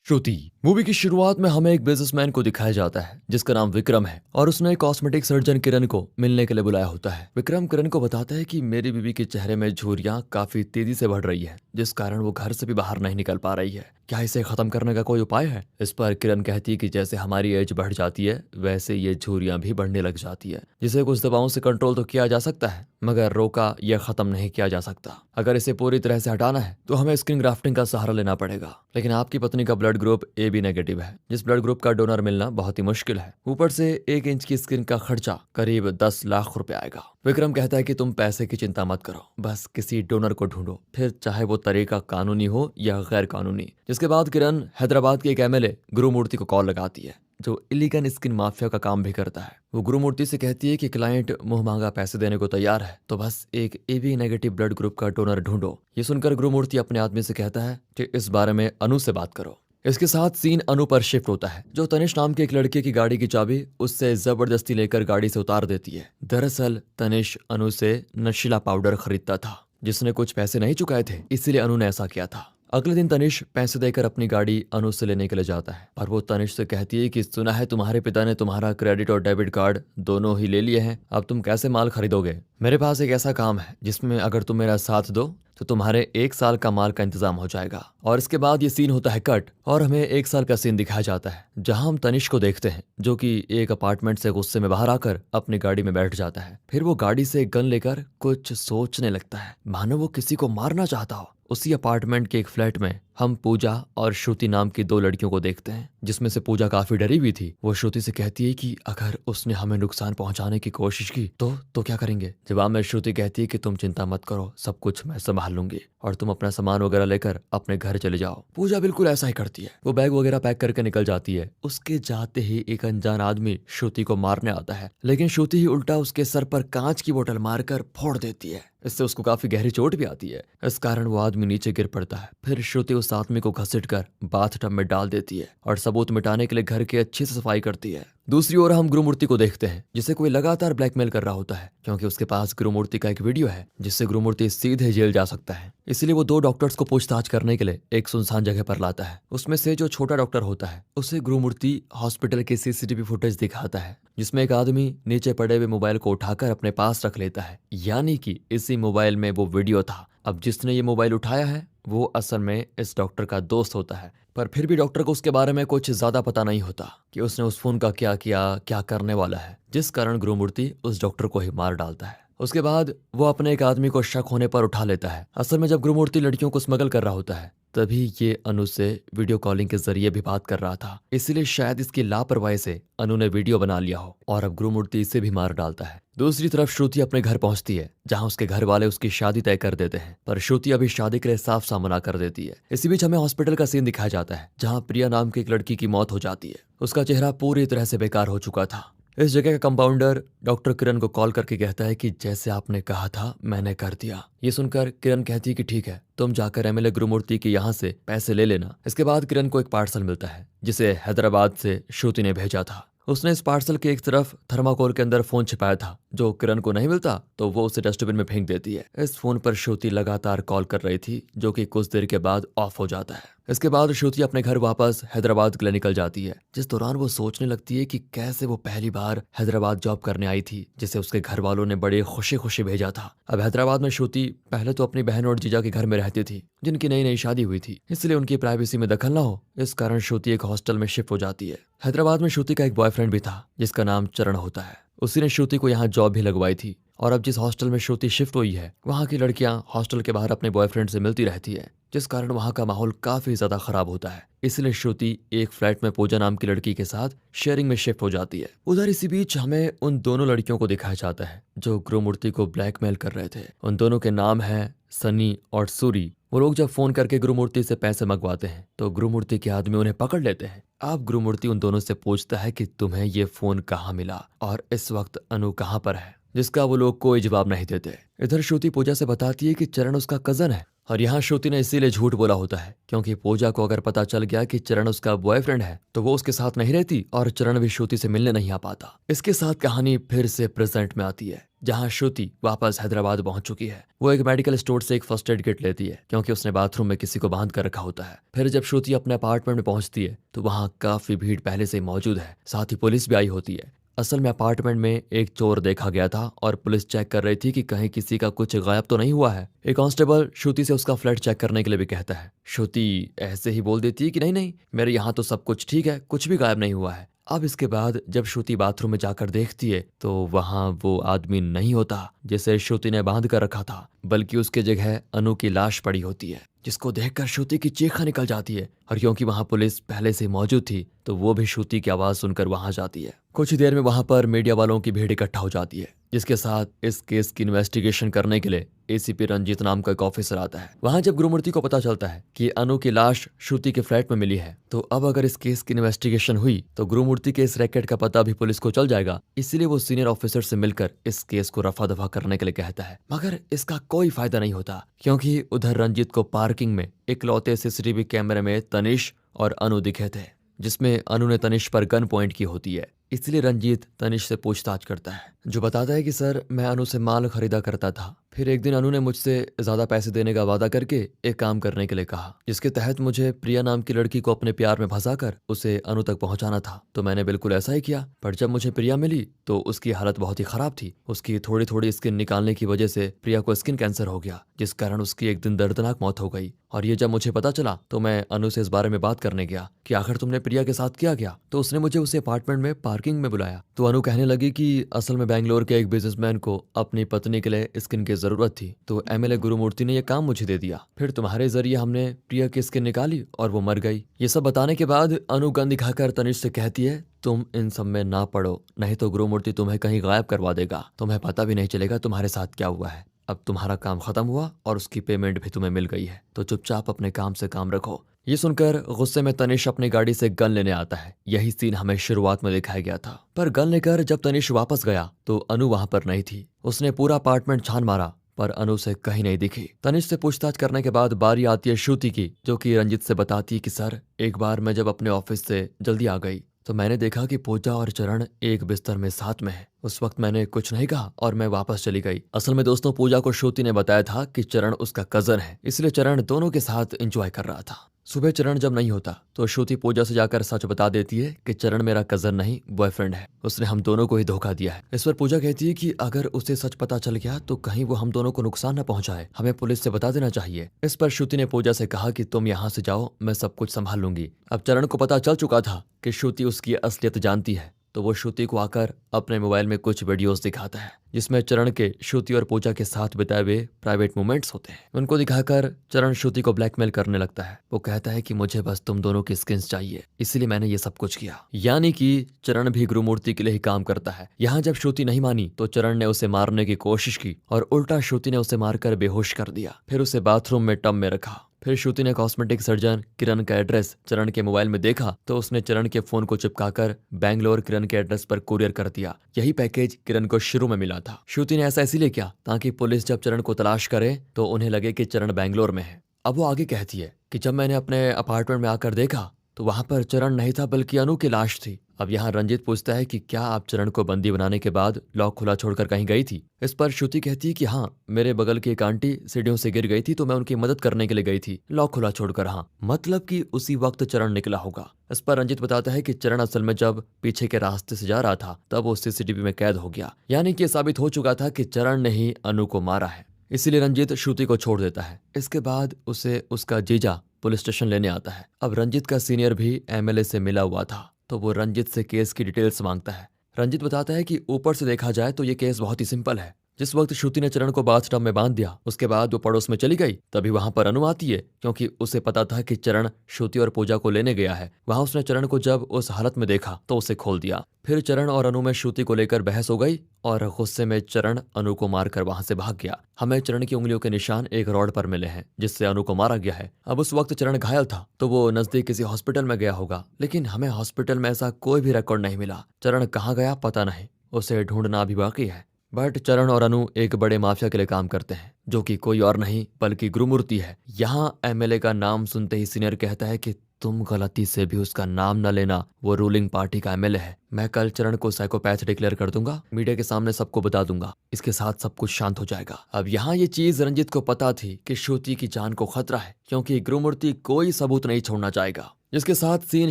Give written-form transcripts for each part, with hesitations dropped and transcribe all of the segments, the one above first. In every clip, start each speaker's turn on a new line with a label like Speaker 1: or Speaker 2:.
Speaker 1: श्रुति movie की शुरुआत में हमें एक बिजनेसमैन को दिखाया जाता है जिसका नाम विक्रम है और उसने कॉस्मेटिक सर्जन किरण को मिलने के लिए बुलाया होता है। विक्रम किरण को बताता है कि मेरी बीवी के चेहरे में झुर्रियां काफी तेजी से बढ़ रही है जिस कारण वो घर से भी बाहर नहीं निकल पा रही है। क्या इसे खत्म करने का कोई उपाय है? इस पर किरण कहती है कि जैसे हमारी एज बढ़ जाती है वैसे ये झुर्रियां भी बढ़ने लग जाती है, जिसे कुछ दवाओं से कंट्रोल तो किया जा सकता है मगर रोका या खत्म नहीं किया जा सकता। अगर इसे पूरी तरह से हटाना है तो हमें स्किन ग्राफ्टिंग का सहारा लेना पड़ेगा। लेकिन आपकी पत्नी का blood group A B negative है, जिस ब्लड ग्रुप का डोनर मिलना बहुत ही मुश्किल है। ऊपर से 1 इंच की स्किन का खर्चा करीब 10 लाख रुपए आएगा। विक्रम कहता है कि तुम पैसे की चिंता मत करो, बस किसी डोनर को ढूंढो, फिर चाहे वो तरीका कानूनी हो या गैर कानूनी। जिसके बाद किरण हैदराबाद के एक एमएलए गुरुमूर्ति को कॉल लगाती है जो इलीगल स्किन माफिया का काम भी करता है। वो गुरुमूर्ति से कहती है कि क्लाइंट मुंह मांगा पैसे देने को तैयार है, तो बस एक एबी नेगेटिव ब्लड ग्रुप का डोनर ढूंढो। ये सुनकर गुरुमूर्ति अपने आदमी से कहता है कि इस बारे में अनु से बात करो। इसके साथ सीन अनु पर शिफ्ट होता है जो तनिष नाम के एक लड़के की गाड़ी की चाबी उससे जबरदस्ती लेकर गाड़ी से उतार देती है। दरअसल तनिष अनु से नशीला पाउडर खरीदता था जिसने कुछ पैसे नहीं चुकाए थे, इसीलिए अनु ने ऐसा किया था। अगले दिन तनिष पैसे देकर अपनी गाड़ी अनु से लेने के लिए जाता है और वो तनिष से कहती है कि सुना है तुम्हारे पिता ने तुम्हारा क्रेडिट और डेबिट कार्ड दोनों ही ले लिए हैं, अब तुम कैसे माल खरीदोगे? मेरे पास एक ऐसा काम है जिसमें अगर तुम मेरा साथ दो तो तुम्हारे 1 साल का माल का इंतजाम हो जाएगा। और इसके बाद ये सीन होता है कट और हमें 1 साल का सीन दिखाया जाता है जहां हम तनिष को देखते हैं जो कि एक अपार्टमेंट से गुस्से में बाहर आकर अपनी गाड़ी में बैठ जाता है। फिर वो गाड़ी से एक गन लेकर कुछ सोचने लगता है, मानो वो किसी को मारना चाहता हो। उसी अपार्टमेंट के एक फ्लैट में हम पूजा और श्रुति नाम की 2 लड़कियों को देखते हैं जिसमें से पूजा काफी डरी हुई थी। वो श्रुति से कहती है कि अगर उसने हमें नुकसान पहुंचाने की कोशिश की तो क्या करेंगे? जवाब में श्रुति कहती है कि तुम चिंता मत करो, सब कुछ मैं संभाल लूंगी और तुम अपना सामान वगैरह लेकर अपने घर चले जाओ। पूजा बिल्कुल ऐसा ही करती है, वो बैग वगैरह पैक करके निकल जाती है। उसके जाते ही एक अनजान आदमी श्रुति को मारने आता है, लेकिन श्रुति ही उल्टा उसके सर पर कांच की बोतल मारकर फोड़ देती है। इससे उसको काफी गहरी चोट भी आती है। इस कारण वो आदमी नीचे गिर पड़ता है। फिर श्रुति उस आदमी को घसीटकर बाथटब में डाल देती है और सबूत मिटाने के लिए घर की अच्छी से सफाई करती है। दूसरी ओर हम गुरुमूर्ति को देखते हैं जिसे कोई लगातार ब्लैकमेल कर रहा होता है क्योंकि उसके पास गुरुमूर्ति का एक वीडियो है जिससे गुरुमूर्ति सीधे जेल जा सकता है। इसलिए वो 2 डॉक्टर्स को पूछताछ करने के लिए एक सुनसान जगह पर लाता है। उसमें से जो छोटा डॉक्टर होता है उसे गुरुमूर्ति हॉस्पिटल की सीसीटीवी फुटेज दिखाता है जिसमें एक आदमी नीचे पड़े हुए मोबाइल को उठाकर अपने पास रख लेता है, यानी कि इसी मोबाइल में वो वीडियो था। अब जिसने ये मोबाइल उठाया है वो असल में इस डॉक्टर का दोस्त होता है, पर फिर भी डॉक्टर को उसके बारे में कुछ ज्यादा पता नहीं होता कि उसने उस फोन का क्या किया, क्या करने वाला है, जिस कारण गुरुमूर्ति उस डॉक्टर को ही मार डालता है। उसके बाद वो अपने एक आदमी को शक होने पर उठा लेता है। असल में जब गुरुमूर्ति लड़कियों को स्मगल कर रहा होता है तभी ये अनु से वीडियो कॉलिंग के जरिए भी बात कर रहा था, इसलिए शायद इसकी लापरवाही से अनु ने वीडियो बना लिया हो और अब गुरुमूर्ति इसे भी मार डालता है। दूसरी तरफ श्रुति अपने घर पहुंचती है जहां उसके घर वाले उसकी शादी तय कर देते हैं, पर श्रुति अभी शादी के लिए साफ साफ मना कर देती है। इसी बीच हमें हॉस्पिटल का सीन दिखाया जाता है जहां प्रिया नाम की एक लड़की की मौत हो जाती है। उसका चेहरा पूरी तरह से बेकार हो चुका था। इस जगह का कंपाउंडर डॉक्टर किरण को कॉल करके कहता है कि जैसे आपने कहा था मैंने कर दिया। ये सुनकर किरण कहती है कि ठीक है, तुम जाकर एमएलए गुरुमूर्ति के यहाँ से पैसे ले लेना। इसके बाद किरण को एक पार्सल मिलता है जिसे हैदराबाद से श्रुति ने भेजा था। उसने इस पार्सल के एक तरफ थर्माकोल के अंदर फोन छिपाया था जो किरण को नहीं मिलता तो वो उसे डस्टबिन में फेंक देती है। इस फोन पर श्रुति लगातार कॉल कर रही थी जो कि कुछ देर के बाद ऑफ हो जाता है। इसके बाद श्रुति अपने घर वापस हैदराबाद के लिए निकल जाती है, जिस दौरान वो सोचने लगती है कि कैसे वो पहली बार हैदराबाद जॉब करने आई थी जिसे उसके घर वालों ने बड़े खुशी खुशी भेजा था। अब हैदराबाद में श्रुति पहले तो अपनी बहन और जीजा के घर में रहती थी जिनकी नई नई शादी हुई थी, इसलिए उनकी प्राइवेसी में दखल न हो इस कारण श्रुति एक हॉस्टल में शिफ्ट हो जाती है। हैदराबाद में श्रुति का एक बॉयफ्रेंड भी था जिसका नाम चरण होता है। उसी ने श्रुति को यहाँ जॉब भी लगवाई थी और अब जिस हॉस्टल में श्रुति शिफ्ट हुई है वहाँ की लड़कियां हॉस्टल के बाहर अपने बॉयफ्रेंड से मिलती रहती है, जिस कारण वहाँ का माहौल काफी ज्यादा खराब होता है। इसलिए श्रुति एक फ्लैट में पूजा नाम की लड़की के साथ शेयरिंग में शिफ्ट हो जाती है। उधर इसी बीच हमें उन दोनों लड़कियों को दिखाया जाता है जो गुरुमूर्ति को ब्लैकमेल कर रहे थे। उन दोनों के नाम है सनी और सूरी। वो लोग जब फोन करके गुरुमूर्ति से पैसे मंगवाते हैं तो गुरुमूर्ति के आदमी उन्हें पकड़ लेते हैं। अब गुरुमूर्ति उन दोनों से पूछता है कि तुम्हें ये फोन कहाँ मिला और इस वक्त अनु कहाँ पर है, जिसका वो लोग कोई जवाब नहीं देते। इधर श्रुति पूजा से बताती है कि चरण उसका कजन है और यहाँ श्रुति ने इसीलिए झूठ बोला होता है क्योंकि पूजा को अगर पता चल गया कि चरण उसका बॉयफ्रेंड है तो वो उसके साथ नहीं रहती और चरण भी श्रुति से मिलने नहीं आ पाता। इसके साथ कहानी फिर से प्रेजेंट में आती है जहाँ श्रुति वापस हैदराबाद पहुंच चुकी है। वो एक मेडिकल स्टोर से एक फर्स्ट एड किट लेती है क्योंकि उसने बाथरूम में किसी को बांध कर रखा होता है। फिर जब श्रुति अपने अपार्टमेंट में पहुंचती है तो वहाँ काफी भीड़ पहले से ही मौजूद है, साथ ही पुलिस भी आई होती है। असल में अपार्टमेंट में एक चोर देखा गया था और पुलिस चेक कर रही थी कि कहीं किसी का कुछ गायब तो नहीं हुआ है। एक कांस्टेबल श्रुति से उसका फ्लैट चेक करने के लिए भी कहता है। श्रुति ऐसे ही बोल देती है कि नहीं नहीं, मेरे यहाँ तो सब कुछ ठीक है, कुछ भी गायब नहीं हुआ है। अब इसके बाद जब श्रुति बाथरूम में जाकर देखती है तो वहां वो आदमी नहीं होता जिसे श्रुति ने बांध कर रखा था, बल्कि उसके जगह अनु की लाश पड़ी होती है, जिसको देखकर श्रुति की चीखा निकल जाती है। और क्योंकि वहां पुलिस पहले से मौजूद थी तो वो भी श्रुति की आवाज सुनकर वहां जाती है। कुछ ही देर में वहां पर मीडिया वालों की भीड़ इकट्ठा हो जाती है, जिसके साथ इस केस की इन्वेस्टिगेशन करने के लिए एसीपी रंजीत नाम का एक ऑफिसर आता है। वहां जब गुरुमूर्ति को पता चलता है कि अनु की लाश श्रुति के फ्लैट में मिली है तो अब अगर इस केस की इन्वेस्टिगेशन हुई तो गुरुमूर्ति के इस रैकेट का पता भी पुलिस को चल जाएगा। इसीलिए वो सीनियर ऑफिसर से मिलकर इस केस को रफा दफा करने के लिए कहता है, मगर इसका कोई फायदा नहीं होता क्योंकि उधर रंजीत को पार्किंग में इकलौते सीसीटीवी कैमरे में तनिष और अनु दिखे थे, जिसमें अनु ने तनिष पर गन पॉइंट की होती है। इसलिए रंजीत तनिष से पूछताछ करता है, जो बताता है कि सर मैं अनु से माल खरीदा करता था। फिर एक दिन अनु ने मुझसे ज्यादा पैसे देने का वादा करके एक काम करने के लिए कहा, जिसके तहत मुझे प्रिया नाम की लड़की को अपने प्यार में फंसाकर उसे अनु तक पहुंचाना था। तो मैंने बिल्कुल ऐसा ही किया। पर जब मुझे प्रिया मिली तो उसकी हालत बहुत ही खराब थी। उसकी थोड़ी थोड़ी स्किन निकालने की वजह से प्रिया को स्किन कैंसर हो गया, जिस कारण उसकी एक दिन दर्दनाक मौत हो गई। और ये जब मुझे पता चला तो मैं अनु से इस बारे में बात करने गया कि आखिर तुमने प्रिया के साथ क्या किया। तो उसने मुझे उसे अपार्टमेंट में पार्किंग में बुलाया। तो अनु कहने लगी कि असल में बैंगलोर के एक बिजनेसमैन को अपनी पत्नी के लिए स्किन की जरूरत थी, तो एमएलए गुरुमूर्ति ने यह काम मुझे दे दिया। फिर तुम्हारे जरिए हमने प्रिया की स्किन निकाली और वो मर गई। ये सब बताने के बाद अनु गन दिखाकर तनिष से कहती है, तुम इन सब में ना पड़ो, नहीं तो गुरुमूर्ति तुम्हें कहीं गायब करवा देगा। तुम्हें पता भी नहीं चलेगा तुम्हारे साथ क्या हुआ है। अब तुम्हारा काम खत्म हुआ और उसकी पेमेंट भी तुम्हें मिल गई है, तो चुपचाप अपने काम से काम रखो। ये सुनकर गुस्से में तनिष अपनी गाड़ी से गन लेने आता है। यही सीन हमें शुरुआत में दिखाया गया था। पर गन लेकर जब तनिष वापस गया तो अनु वहां पर नहीं थी। उसने पूरा अपार्टमेंट छान मारा पर अनु से कहीं नहीं दिखी। तनिष से पूछताछ करने के बाद बारी आती है श्रुति की, जो कि रंजित से बताती है कि सर एक बार मैं जब अपने ऑफिस से जल्दी आ गई तो मैंने देखा कि पूजा और चरण एक बिस्तर में साथ में है। उस वक्त मैंने कुछ नहीं कहा और मैं वापस चली गई। असल में दोस्तों पूजा को श्रुति ने बताया था कि चरण उसका कजन है, इसलिए चरण दोनों के साथ एंजॉय कर रहा था। सुबह चरण जब नहीं होता तो श्रुति पूजा से जाकर सच बता देती है कि चरण मेरा कजन नहीं बॉयफ्रेंड है, उसने हम दोनों को ही धोखा दिया है। इस पर पूजा कहती है कि अगर उसे सच पता चल गया तो कहीं वो हम दोनों को नुकसान न पहुंचाए, हमें पुलिस से बता देना चाहिए। इस पर श्रुति ने पूजा से कहा कि तुम यहाँ से जाओ, मैं सब कुछ संभाल लूंगी। अब चरण को पता चल चुका था कि श्रुति उसकी असलियत जानती है, तो वो श्रुति को आकर अपने मोबाइल में कुछ वीडियोस दिखाता है जिसमें चरण के श्रुति और पूजा के साथ बिताए हुए प्राइवेट मोमेंट्स होते हैं। उनको दिखाकर चरण श्रुति को ब्लैकमेल करने लगता है। वो कहता है कि मुझे बस तुम दोनों की स्किन्स चाहिए, इसीलिए मैंने ये सब कुछ किया। यानी कि चरण भी गुरुमूर्ति के लिए ही काम करता है। यहाँ जब श्रुति नहीं मानी तो चरण ने उसे मारने की कोशिश की और उल्टा श्रुति ने उसे मारकर बेहोश कर दिया। फिर उसे बाथरूम में टब में रखा। फिर श्रुति ने कॉस्मेटिक सर्जन किरण का एड्रेस चरण के मोबाइल में देखा तो उसने चरण के फोन को चिपकाकर बैंगलोर किरण के एड्रेस पर कुरियर कर दिया। यही पैकेज किरण को शुरू में मिला था। श्रुति ने ऐसा इसीलिए किया ताकि पुलिस जब चरण को तलाश करे तो उन्हें लगे कि चरण बैंगलोर में है। अब वो आगे कहती है कि जब मैंने अपने अपार्टमेंट में आकर देखा तो वहां पर चरण नहीं था बल्कि अनु की लाश थी। अब यहाँ रंजित पूछता है कि क्या आप चरण को बंदी बनाने के बाद लॉक खुला छोड़कर कहीं गई थी। इस पर श्रुति कहती है कि हाँ, मेरे बगल की एक आंटी सीढ़ियों से गिर गई थी तो मैं उनकी मदद करने के लिए गई थी, लॉक खुला छोड़कर। हाँ, मतलब कि उसी वक्त चरण निकला होगा। इस पर रंजित बताता है कि चरण असल में जब पीछे के रास्ते से जा रहा था तब वो सीसीटीवी में कैद हो गया, यानी कि साबित हो चुका था कि चरण ने ही अनु को मारा है। इसीलिए रंजित श्रुति को छोड़ देता है। इसके बाद उसे उसका जीजा पुलिस स्टेशन लेने आता है। अब रंजित का सीनियर भी एमएलए से मिला हुआ था तो वो रंजित से केस की डिटेल्स मांगता है। रंजित बताता है कि ऊपर से देखा जाए तो ये केस बहुत ही सिंपल है। जिस वक्त श्रुति ने चरण को बाथटब में बांध दिया उसके बाद वो पड़ोस में चली गई, तभी वहां पर अनु आती है क्योंकि उसे पता था कि चरण श्रुति और पूजा को लेने गया है। वहां उसने चरण को जब उस हालत में देखा तो उसे खोल दिया। फिर चरण और अनु में श्रुति को लेकर बहस हो गई और गुस्से में चरण अनु को मारकर वहां से भाग गया। हमें चरण की उंगलियों के निशान एक रॉड पर मिले हैं जिससे अनु को मारा गया है। अब उस वक्त चरण घायल था तो वो नजदीक किसी हॉस्पिटल में गया होगा, लेकिन हमें हॉस्पिटल में ऐसा कोई भी रिकॉर्ड नहीं मिला। चरण कहाँ गया पता नहीं, उसे ढूंढना भी बाकी है। बट चरण और अनु एक बड़े माफिया के लिए काम करते हैं, जो कि कोई और नहीं बल्कि गुरुमूर्ति है। यहाँ एमएलए का नाम सुनते ही सीनियर कहता है कि तुम गलती से भी उसका नाम न लेना, वो रूलिंग पार्टी का एमएलए है। मैं कल चरण को साइकोपैथ डिक्लेयर कर दूंगा, मीडिया के सामने सबको बता दूंगा। इसके साथ सब कुछ शांत हो जाएगा। अब यहाँ ये चीज रंजित को पता थी कि श्रुति की जान को खतरा है, क्योंकि गुरुमूर्ति कोई सबूत नहीं छोड़ना चाहेगा। जिसके साथ सीन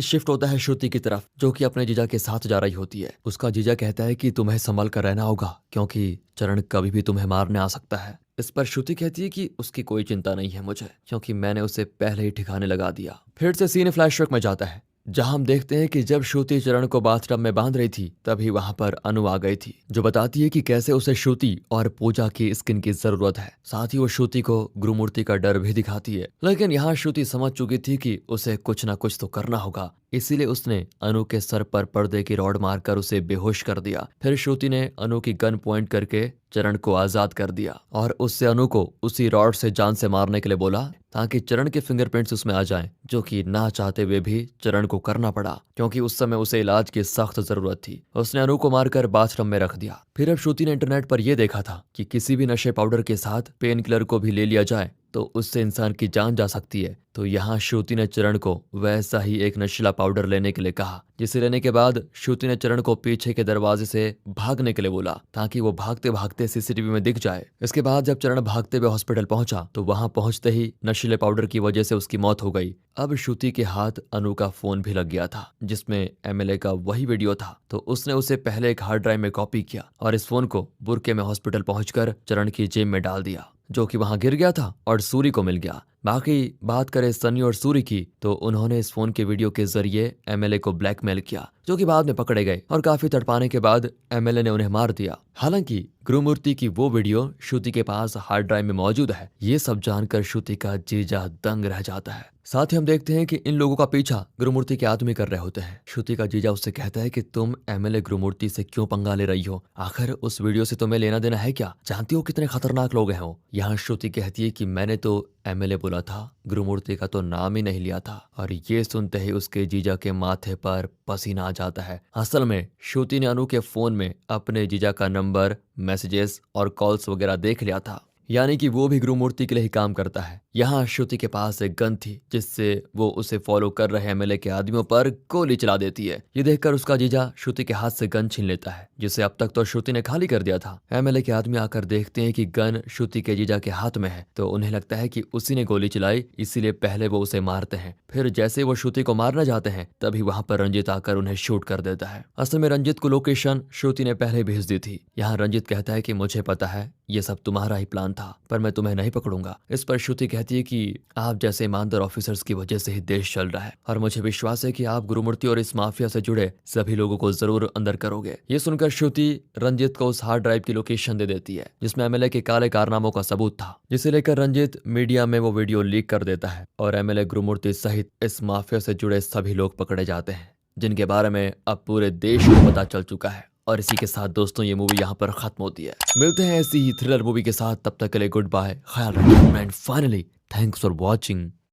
Speaker 1: शिफ्ट होता है श्रुति की तरफ, जो कि अपने जीजा के साथ जा रही होती है। उसका जीजा कहता है कि तुम्हें संभल कर रहना होगा, क्योंकि चरण कभी भी तुम्हें मारने आ सकता है। इस पर श्रुति कहती है कि उसकी कोई चिंता नहीं है मुझे, क्योंकि मैंने उसे पहले ही ठिकाने लगा दिया। फिर से सीन फ्लैशबैक में जाता है, जहां हम देखते हैं कि जब श्रुति चरण को बाथटब में बांध रही थी, तभी वहां पर अनु आ गई थी, जो बताती है कि कैसे उसे श्रुति और पूजा की स्किन की जरूरत है। साथ ही वो श्रुति को गुरुमूर्ति का डर भी दिखाती है। लेकिन यहाँ श्रुति समझ चुकी थी कि उसे कुछ ना कुछ तो करना होगा, इसीलिए उसने अनु के सर पर पर्दे की रॉड मारकर उसे बेहोश कर दिया। फिर श्रुति ने अनु की गन पॉइंट करके चरण को आजाद कर दिया और उससे अनु को उसी रॉड से जान से मारने के लिए बोला, ताकि चरण के फिंगरप्रिंट्स उसमें आ जाएं, जो कि ना चाहते हुए भी चरण को करना पड़ा, क्योंकि उस समय उसे इलाज की सख्त जरूरत थी। उसने अनु को मारकर बाथटब में रख दिया। फिर अब श्रुति ने इंटरनेट पर यह देखा था कि किसी भी नशे पाउडर के साथ पेन किलर को भी ले लिया जाए तो उससे इंसान की जान जा सकती है। तो यहाँ श्रुति ने चरण को वैसा ही एक नशीला पाउडर लेने के लिए कहा, जिसे लेने के बाद श्रुति ने चरण को पीछे के दरवाजे से भागने के लिए बोला, ताकि वो भागते भागते सीसीटीवी में दिख जाए। इसके बाद जब चरण भागते हुए हॉस्पिटल पहुंचा, तो वहां पहुंचते ही नशीले पाउडर की वजह से उसकी मौत हो गई। अब श्रुति के हाथ अनु का फोन भी लग गया था, जिसमें एमएलए का वही वीडियो था। तो उसने उसे पहले एक हार्ड ड्राइव में कॉपी किया और इस फोन को बुरके में हॉस्पिटल पहुंचकर चरण की जेब में डाल दिया, जो कि वहां गिर गया था और सूरी को मिल गया। बाकी बात करें सनी और सूरी की, तो उन्होंने इस फोन के वीडियो के जरिए एमएलए को ब्लैकमेल किया, जो कि बाद में पकड़े गए और काफी तड़पाने के बाद एमएलए ने उन्हें मार दिया। हालांकि गुरुमूर्ति की वो वीडियो श्रुति के पास हार्ड ड्राइव में मौजूद है। ये सब जानकर श्रुति का जीजा दंग रह जाता है। साथ ही हम देखते हैं कि इन लोगों का पीछा गुरुमूर्ति के आदमी कर रहे होते हैं। श्रुति का जीजा उससे कहता है कि तुम एमएलए गुरुमूर्ति से क्यों पंगा ले रही हो, आखिर उस वीडियो से तुम्हें लेना देना है क्या, जानती हो कितने खतरनाक लोग हैं वो। यहाँ श्रुति कहती है कि मैंने तो एमएलए बोला था, गुरुमूर्ति का तो नाम ही नहीं लिया था। और ये सुनते ही उसके जीजा के माथे पर पसीना आ जाता है। असल में श्रुति ने अनु के फोन में अपने जीजा का नंबर, मैसेजेस और कॉल्स वगैरह देख लिया था, यानी कि वो भी गुरुमूर्ति के लिए ही काम करता है। यहाँ श्रुति के पास एक गन थी, जिससे वो उसे फॉलो कर रहे एमएलए के आदमियों पर गोली चला देती है। ये देखकर उसका जीजा श्रुति के हाथ से गन छीन लेता है, जिसे अब तक तो श्रुति ने खाली कर दिया था। एमएलए के आदमी आकर देखते हैं कि गन श्रुति के जीजा के हाथ में है, तो उन्हें लगता है कि उसी ने गोली चलाई, इसीलिए पहले वो उसे मारते हैं। फिर जैसे वो श्रुति को मारना चाहते हैं, तभी वहां पर रंजित आकर उन्हें शूट कर देता है। असल में रंजित को लोकेशन श्रुति ने पहले भेज दी थी। यहाँ रंजित कहता है कि मुझे पता है ये सब तुम्हारा ही प्लान था, पर मैं तुम्हें नहीं पकड़ूंगा। इस पर श्रुति कहती है कि आप जैसे ईमानदार ऑफिसर्स की वजह से ही देश चल रहा है, और मुझे विश्वास है कि आप गुरुमूर्ति और इस माफिया से जुड़े सभी लोगों को जरूर अंदर करोगे। ये सुनकर श्रुति रंजित को उस हार्ड ड्राइव की लोकेशन दे देती है, जिसमें एमएलए के काले कारनामों का सबूत था, जिसे लेकर रंजित मीडिया में वो वीडियो लीक कर देता है और एमएलए गुरुमूर्ति सहित इस माफिया से जुड़े सभी लोग पकड़े जाते हैं, जिनके बारे में अब पूरे देश को पता चल चुका है। और इसी के साथ दोस्तों ये मूवी यहाँ पर खत्म होती है। मिलते हैं ऐसी ही थ्रिलर मूवी के साथ, तब तक के लिए गुड बाय, ख्याल रखिए and finally thanks for watching.